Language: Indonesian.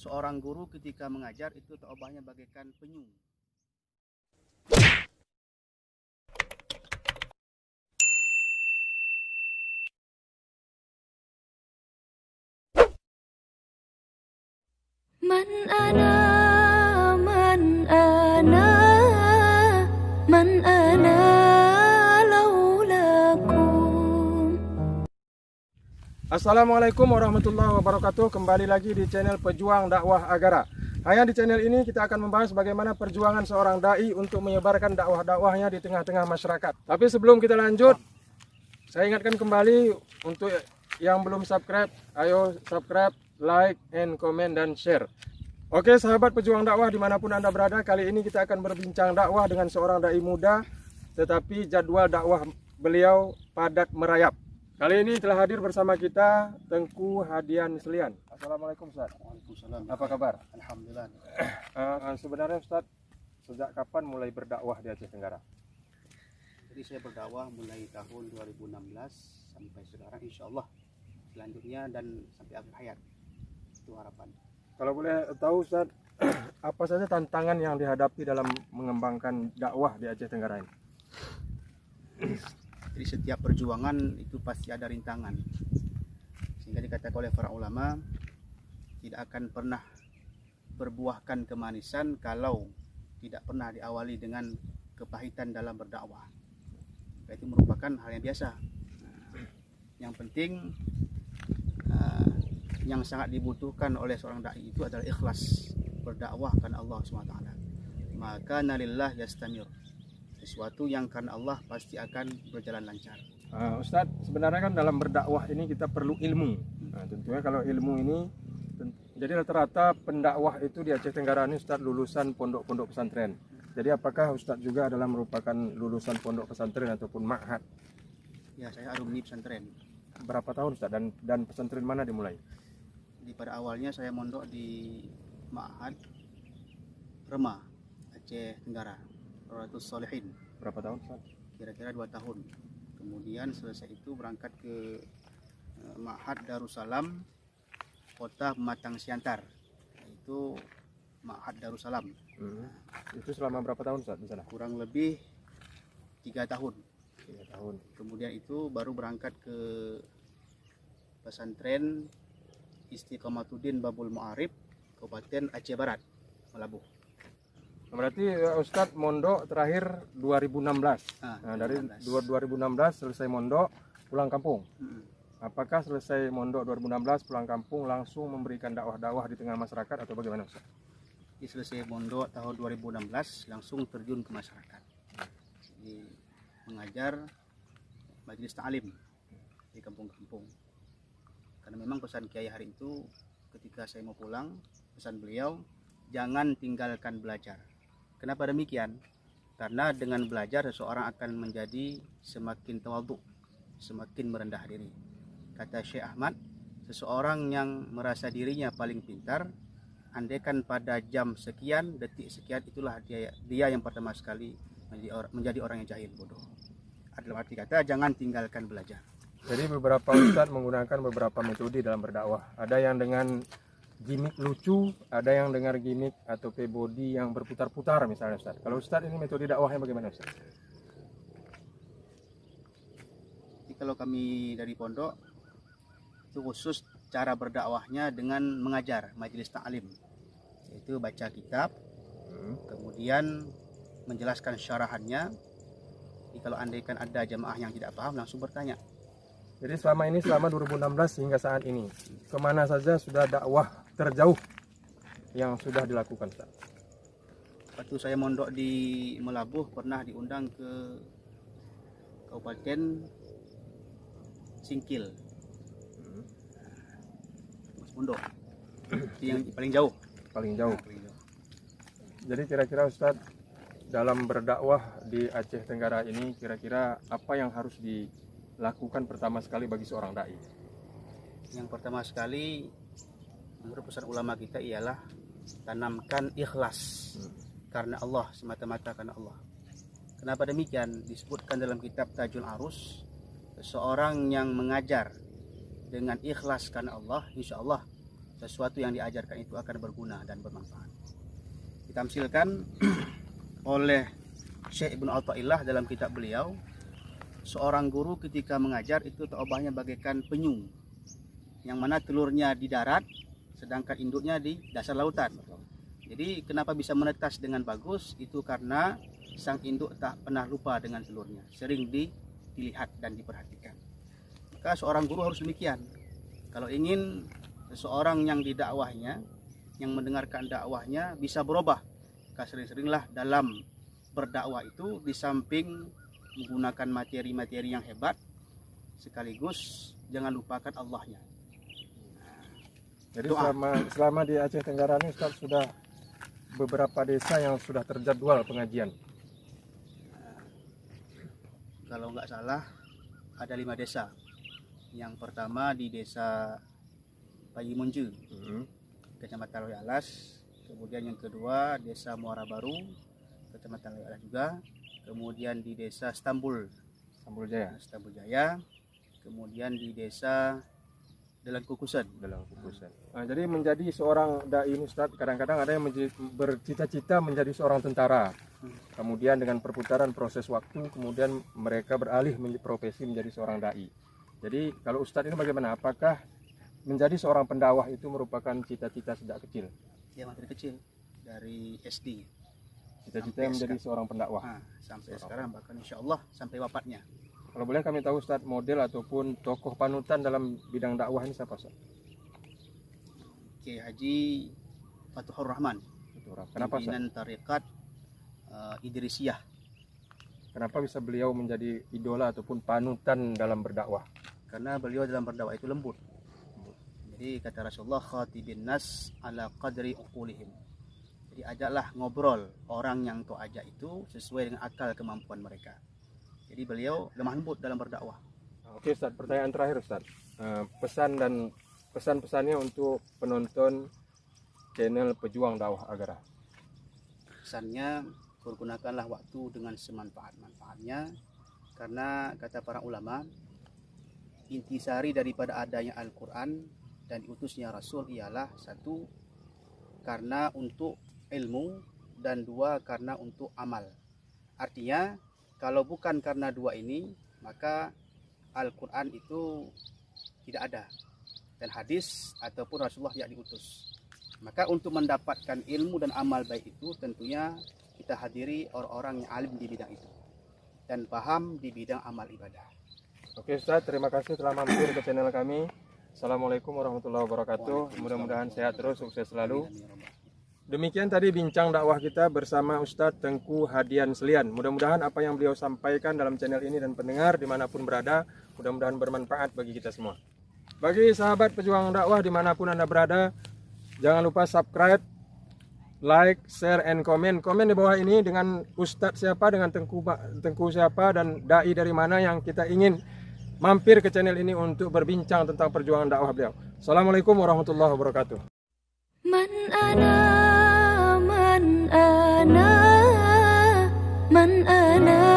Seorang guru ketika mengajar itu taubahnya bagaikan penyu. Man ana, man ana, man ana laulakum. Assalamualaikum warahmatullahi wabarakatuh. Kembali lagi di channel Pejuang Dakwah Agara. Hanya di channel ini kita akan membahas bagaimana perjuangan seorang dai untuk menyebarkan dakwah-dakwahnya di tengah-tengah masyarakat. Tapi sebelum kita lanjut, saya ingatkan kembali untuk yang belum subscribe, ayo subscribe, like, and comment, dan share. Oke sahabat pejuang dakwah dimanapun Anda berada, kali ini kita akan berbincang dakwah dengan seorang dai muda, tetapi jadwal dakwah beliau padat merayap. Kali ini telah hadir bersama kita Tengku Hadian Selian. Assalamualaikum Ustaz. Waalaikumsalam. Apa kabar? Alhamdulillah. Sebenarnya Ustaz, sejak kapan mulai berdakwah di Aceh Tenggara? Jadi saya berdakwah mulai tahun 2016 sampai sekarang, insya Allah selanjutnya dan sampai akhir hayat. Itu harapan. Kalau boleh tahu Ustaz, apa saja tantangan yang dihadapi dalam mengembangkan dakwah di Aceh Tenggara ini? Jadi setiap perjuangan itu pasti ada rintangan. Sehingga dikatakan oleh para ulama, tidak akan pernah berbuahkan kemanisan kalau tidak pernah diawali dengan kepahitan dalam berdakwah. Itu merupakan hal yang biasa. Yang penting yang sangat dibutuhkan oleh seorang dai itu adalah ikhlas berdakwah karena Allah SWT. Maka nalillah yastamir. Sesuatu yang karena Allah pasti akan berjalan lancar. Ustadz, sebenarnya kan dalam berdakwah ini kita perlu ilmu. Nah, tentunya kalau ilmu ini, jadi rata-rata pendakwah itu di Aceh Tenggara ini Ustadz lulusan pondok-pondok pesantren. Jadi apakah Ustadz juga adalah merupakan lulusan pondok pesantren ataupun ma'had? Ya, saya alumni pesantren. Berapa tahun Ustadz dan pesantren mana dimulai? Pada awalnya saya mondok di Ma'had Remah, Aceh Tenggara, Ratus Solehin. Berapa tahun Ustaz? Kira-kira 2 tahun. Kemudian selesai itu berangkat ke Ma'had Darussalam, kota Pematang Siantar. Itu Ma'had Darussalam. Itu selama berapa tahun Ustaz di sana? Kurang lebih 3 tahun. 3 tahun. Kemudian itu baru berangkat ke pesantren Istiqomatuddin Babul Mu'arif, Kabupaten Aceh Barat, Melabuh. Berarti Ustadz mondok terakhir 2016. Nah, dari 2016 selesai mondok pulang kampung. Apakah selesai mondok 2016 pulang kampung langsung memberikan dakwah-dakwah di tengah masyarakat atau bagaimana Ustaz? Di selesai mondok tahun 2016 langsung terjun ke masyarakat. Jadi mengajar majelis ta'lim di kampung-kampung. Karena memang pesan Kiai hari itu ketika saya mau pulang, pesan beliau jangan tinggalkan belajar. Kenapa demikian? Karena dengan belajar seseorang akan menjadi semakin tawadhu, semakin merendah diri. Kata Syekh Ahmad, seseorang yang merasa dirinya paling pintar, andaikan pada jam sekian, detik sekian, itulah dia yang pertama sekali menjadi orang yang jahil, bodoh. Adalah arti kata jangan tinggalkan belajar. Jadi beberapa Ustadz menggunakan beberapa metode dalam berdakwah. Ada yang dengan gimmick lucu, ada yang dengan gimmick atau body yang berputar-putar misalnya Ustadz. Kalau Ustadz ini metode dakwahnya bagaimana Ustadz? Jadi kalau kami dari pondok itu khusus cara berdakwahnya dengan mengajar majelis ta'lim, yaitu baca kitab, kemudian menjelaskan syarahannya. Jadi kalau andaikan ada jamaah yang tidak paham langsung bertanya. Jadi selama 2016 hingga saat ini, kemana saja sudah dakwah terjauh yang sudah dilakukan Ustaz? Waktu saya mondok di Melabuh pernah diundang ke Kabupaten Singkil, mondok yang paling jauh. Paling jauh. Jadi kira-kira Ustaz, dalam berdakwah di Aceh Tenggara ini, kira-kira apa yang harus dilakukan pertama sekali bagi seorang dai? Yang pertama sekali menurut pesan ulama kita ialah tanamkan ikhlas karena Allah, semata-mata karena Allah. Kenapa demikian? Disebutkan dalam kitab Tajul Arus, seseorang yang mengajar dengan ikhlas karena Allah, insya Allah sesuatu yang diajarkan itu akan berguna dan bermanfaat. Ditamsilkan oleh Syekh Ibnu Athaillah dalam kitab beliau, seorang guru ketika mengajar itu taubahnya bagaikan penyu, yang mana telurnya di darat sedangkan induknya di dasar lautan. Jadi kenapa bisa menetas dengan bagus? Itu karena sang induk tak pernah lupa dengan telurnya, sering dilihat dan diperhatikan. Maka seorang guru harus demikian. Kalau ingin seseorang yang didakwahnya, yang mendengarkan dakwahnya bisa berubah, maka sering-seringlah dalam berdakwah itu di samping menggunakan materi-materi yang hebat, sekaligus jangan lupakan Allahnya. Jadi selama di Aceh Tenggara ini Ustaz sudah beberapa desa yang sudah terjadwal pengajian. Kalau nggak salah ada 5 desa. Yang pertama di desa Payi Munju, Kecamatan Loy Alas. Kemudian yang kedua desa Muara Baru, Kecamatan Loy Alas juga. Kemudian di desa Stambul Jaya. Kemudian di desa Dalam Kukusan. Nah, jadi menjadi seorang dai Ustaz, kadang-kadang ada yang bercita-cita menjadi seorang tentara. Kemudian dengan perputaran proses waktu, kemudian mereka beralih profesi menjadi seorang dai. Jadi kalau Ustaz ini bagaimana? Apakah menjadi seorang pendakwah itu merupakan cita-cita sejak kecil? Ya, dari kecil, dari SD. Cita-cita menjadi seorang pendakwah. Sampai sekarang, bahkan insya Allah sampai wafatnya. Kalau boleh kami tahu Ustaz, model ataupun tokoh panutan dalam bidang dakwah ini siapa Ustaz? Kiai Haji Fatuhur Rahman. Kenapa Ustaz? Pimpinan Tarekat Idrisiyah. Kenapa bisa beliau menjadi idola ataupun panutan dalam berdakwah? Karena beliau dalam berdakwah itu lembut. Jadi kata Rasulullah, khatibin nas ala qadri uqulihim. Jadi ajaklah ngobrol orang yang kau ajak itu sesuai dengan akal kemampuan mereka. Jadi beliau lemah lembut dalam berdakwah. Oke Ustaz, pertanyaan terakhir Ustaz. Pesan-pesannya untuk penonton channel Pejuang Dakwah Agara. Pesannya, pergunakanlah waktu dengan semanfaat-manfaatnya, karena kata para ulama, intisari daripada adanya Al-Quran dan diutusnya Rasul ialah 1, karena untuk ilmu, dan 2, karena untuk amal. Artinya kalau bukan karena 2 ini, maka Al-Quran itu tidak ada, dan hadis ataupun Rasulullah tidak diutus. Maka untuk mendapatkan ilmu dan amal baik itu, tentunya kita hadiri orang-orang yang alim di bidang itu dan paham di bidang amal ibadah. Oke Ustaz, terima kasih telah mampir ke channel kami. Assalamualaikum warahmatullahi wabarakatuh. Mudah-mudahan sehat terus, sukses selalu. Demikian tadi bincang dakwah kita bersama Ustadz Tengku Hadian Selian. Mudah-mudahan apa yang beliau sampaikan dalam channel ini dan pendengar dimanapun berada, mudah-mudahan bermanfaat bagi kita semua. Bagi sahabat pejuang dakwah dimanapun Anda berada, jangan lupa subscribe, like, share, and comment. Komen di bawah ini dengan Ustadz siapa, dengan Tengku siapa, dan dai dari mana yang kita ingin mampir ke channel ini untuk berbincang tentang perjuangan dakwah beliau. Assalamualaikum warahmatullahi wabarakatuh. Man ana, man ana, man ana.